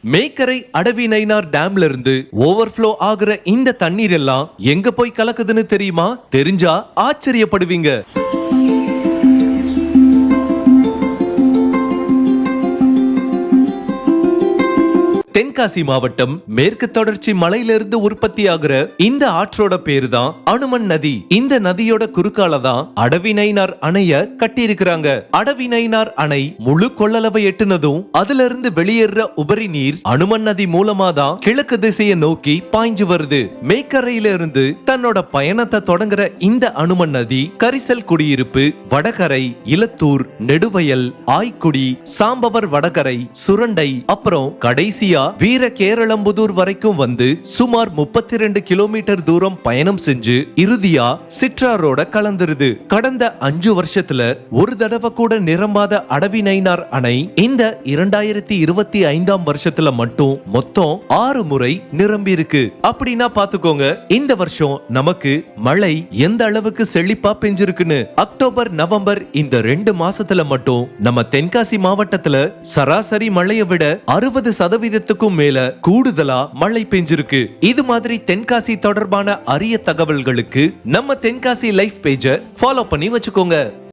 மேக்கரை அடவி நயினார் டேம்ல இருந்து ஓவர்ஃப்ளோ ஆகுற இந்த தண்ணீர் எல்லாம் எங்க போய் கலக்குதுன்னு தெரியுமா? தெரிஞ்சா ஆச்சரியப்படுவீங்க. தென்காசி மாவட்டம் மேற்கு தொடர்ச்சி மலையிலிருந்து உற்பத்தியாகிற இந்த ஆற்றோட பேரு தான் அனுமன் நதி. இந்த நதியோட குறுக்கால தான் அடவி நயினார் அணைய கட்டி இருக்கிறாங்க. அடவி நயினார் அணை முழு கொள்ளளவை எட்டுனதும் அதுல இருந்து வெளியேற உபரி நீர் அனுமன் நதி மூலமா தான் கிழக்கு திசையை நோக்கி பாய்ஞ்சு வருது. மேக்கரையில இருந்து தன்னோட பயணத்தை தொடங்குற இந்த அனுமன் நதி கரிசல் குடியிருப்பு, வடகரை, இலத்தூர், நெடுவயல், ஆய்க்குடி, சாம்பவர் வடகரை, சுரண்டை, அப்புறம் கடைசியா வீர கேரளம்புதூர் வரைக்கும் வந்து சுமார் 32 கிலோமீட்டர் தூரம் பயணம் செஞ்சு இறுதியா சிற்றாரோட கலந்துருது. கடந்த 5 வருஷத்துல ஒரு தடவை கூட நிரம்பாத அடவி நயினார் அணை இந்த 2025 வருஷத்துல மட்டும் மொத்தம் 6 முறை நிரம்பி இருக்கு. அப்படின்னா பாத்துக்கோங்க இந்த வருஷம் நமக்கு மழை எந்த அளவுக்கு செழிப்பா பெஞ்சிருக்குன்னு. அக்டோபர், நவம்பர் இந்த 2 மாசத்துல மட்டும் நம்ம தென்காசி மாவட்டத்துல சராசரி மழையை விட 60% மேல கூடுதலா மழை பெஞ்சிருக்கு. இது மாதிரி தென்காசி தொடர்பான அரிய தகவல்களுக்கு நம்ம தென்காசி லைஃப் பேஜை ஃபாலோ பண்ணி வச்சுக்கோங்க.